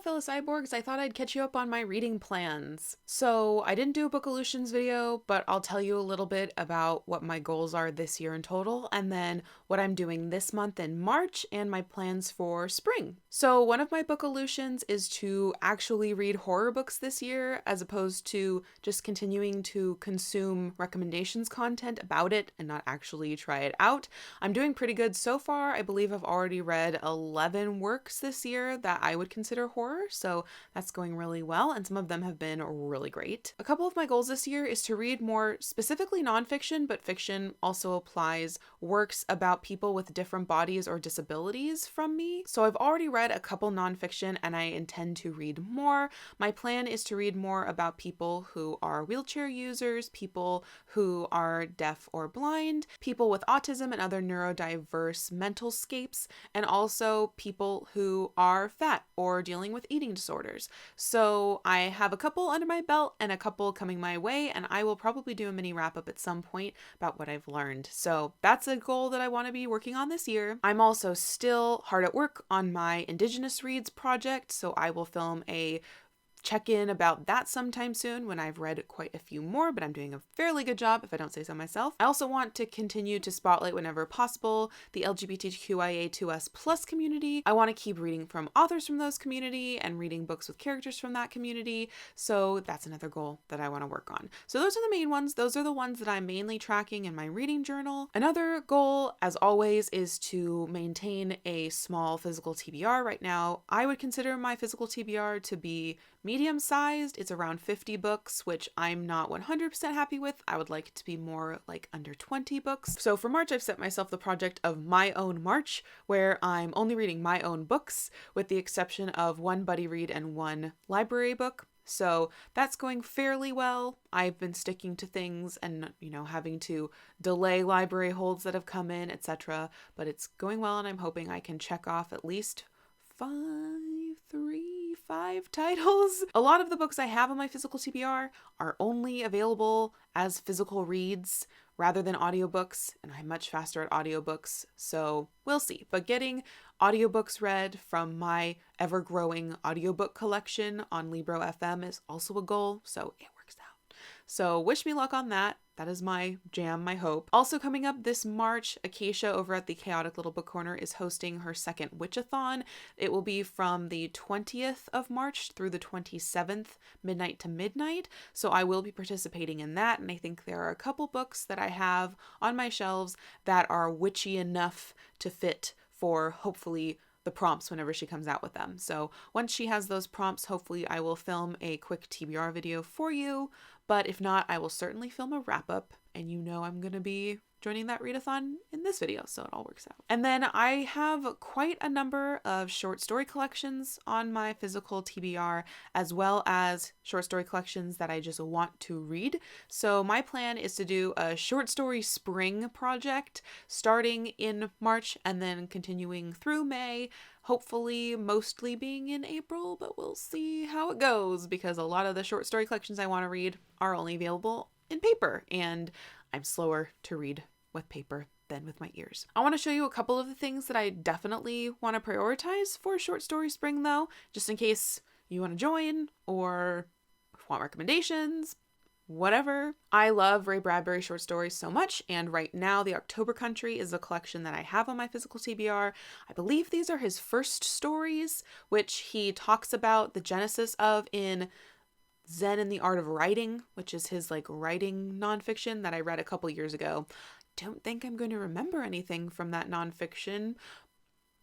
fellow cyborgs, I thought I'd catch you up on my reading plans. So I didn't do a Book-o-lutions video, but I'll tell you a little bit about what my goals are this year in total, and then what I'm doing this month in March, and my plans for spring. So one of my Book-o-lutions is to actually read horror books this year, as opposed to just continuing to consume recommendations content about it and not actually try it out. I'm doing pretty good so far. I believe I've already read 11 works this year that I would consider horror, so that's going really well, and some of them have been really great. A couple of my goals this year is to read more specifically nonfiction, but fiction also applies, works about people with different bodies or disabilities from me. So I've already read a couple nonfiction and I intend to read more. My plan is to read more about people who are wheelchair users, people who are deaf or blind, people with autism and other neurodiverse mental scapes, and also people who are fat or dealing with eating disorders. So I have a couple under my belt and a couple coming my way, and I will probably do a mini wrap up at some point about what I've learned. So that's a goal that I want to be working on this year. I'm also still hard at work on my Indigenous Reads project, so I will film a check-in about that sometime soon when I've read quite a few more, but I'm doing a fairly good job if I don't say so myself. I also want to continue to spotlight whenever possible the LGBTQIA2S+ community. I want to keep reading from authors from those community and reading books with characters from that community, so that's another goal that I want to work on. So those are the main ones. Those are the ones that I'm mainly tracking in my reading journal. Another goal, as always, is to maintain a small physical TBR. Right now, I would consider my physical TBR to be medium-sized. It's around 50 books, which I'm not 100% happy with. I would like it to be more like under 20 books. So for March, I've set myself the project of my own March, where I'm only reading my own books, with the exception of one buddy read and one library book. So that's going fairly well. I've been sticking to things and, having to delay library holds that have come in, etc. But it's going well, and I'm hoping I can check off at least 5 titles. A lot of the books I have on my physical TBR are only available as physical reads rather than audiobooks, and I'm much faster at audiobooks, so we'll see. But getting audiobooks read from my ever-growing audiobook collection on Libro FM is also a goal, so it works out. So wish me luck on that. That is my jam, my hope. Also coming up this March, Acacia over at the Chaotic Little Book Corner is hosting her second Witchathon. It will be from the 20th of March through the 27th, midnight to midnight. So I will be participating in that, and I think there are a couple books that I have on my shelves that are witchy enough to fit for hopefully the prompts whenever she comes out with them. So once she has those prompts, hopefully I will film a quick TBR video for you. But if not, I will certainly film a wrap-up, and I'm going to be joining that readathon in this video, so it all works out. And then I have quite a number of short story collections on my physical TBR, as well as short story collections that I just want to read. So my plan is to do a short story spring project starting in March and then continuing through May, hopefully mostly being in April, but we'll see how it goes, because a lot of the short story collections I want to read are only available in paper, and I'm slower to read with paper than with my ears. I want to show you a couple of the things that I definitely want to prioritize for short story spring, though, just in case you want to join or want recommendations, whatever. I love Ray Bradbury short stories so much, and right now The October Country is a collection that I have on my physical TBR. I believe these are his first stories, which he talks about the genesis of in Zen and the Art of Writing, which is his writing nonfiction that I read a couple years ago. Don't think I'm going to remember anything from that nonfiction,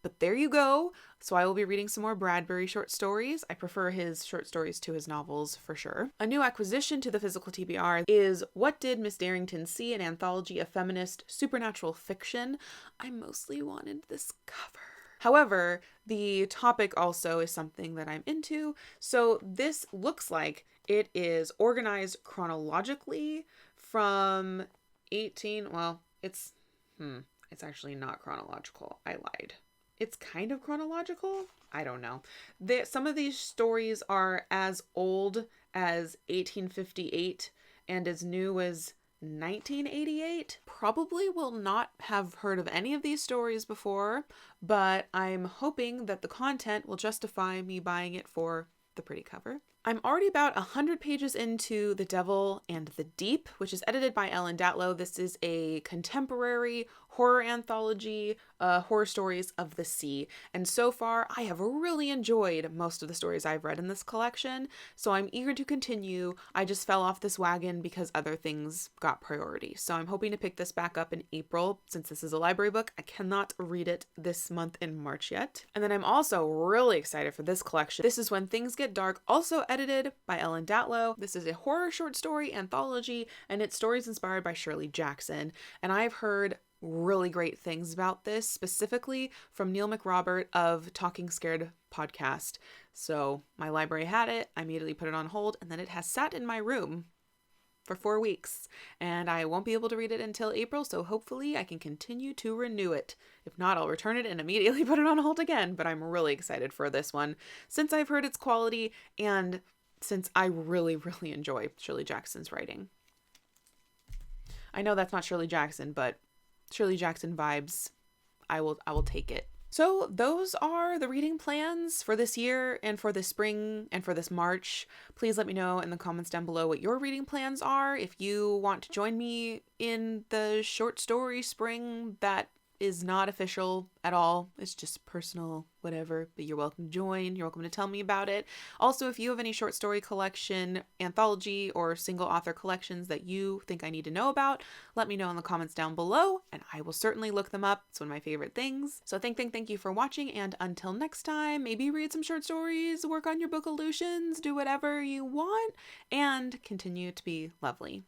but there you go. So I will be reading some more Bradbury short stories. I prefer his short stories to his novels for sure. A new acquisition to the physical TBR is What Did Miss Darrington See? An anthology of feminist supernatural fiction. I mostly wanted this cover. However, the topic also is something that I'm into. So this looks like it is organized chronologically from it's actually not chronological. I lied. It's kind of chronological. I don't know. Some of these stories are as old as 1858 and as new as 1988. Probably will not have heard of any of these stories before, but I'm hoping that the content will justify me buying it for the pretty cover. I'm already about 100 pages into The Devil and the Deep, which is edited by Ellen Datlow. This is a contemporary horror anthology, horror stories of the sea. And so far, I have really enjoyed most of the stories I've read in this collection, so I'm eager to continue. I just fell off this wagon because other things got priority. So I'm hoping to pick this back up in April. Since this is a library book, I cannot read it this month in March yet. And then I'm also really excited for this collection. This is When Things Get Dark, also edited by Ellen Datlow. This is a horror short story anthology, and it's stories inspired by Shirley Jackson. And I've heard really great things about this, specifically from Neil McRobert of Talking Scared podcast. So my library had it, I immediately put it on hold, and then it has sat in my room for 4 weeks, and I won't be able to read it until April, so hopefully I can continue to renew it. If not, I'll return it and immediately put it on hold again, but I'm really excited for this one, since I've heard its quality, and since I really, really enjoy Shirley Jackson's writing. I know that's not Shirley Jackson, but Shirley Jackson vibes, I will take it. So those are the reading plans for this year and for this spring and for this March. Please let me know in the comments down below what your reading plans are. If you want to join me in the short story spring that is not official at all, it's just personal, whatever, but you're welcome to join. You're welcome to tell me about it. Also, if you have any short story collection, anthology, or single author collections that you think I need to know about, let me know in the comments down below, and I will certainly look them up. It's one of my favorite things. So thank you for watching, and until next time, maybe read some short stories, work on your Book-o-lutions, do whatever you want, and continue to be lovely.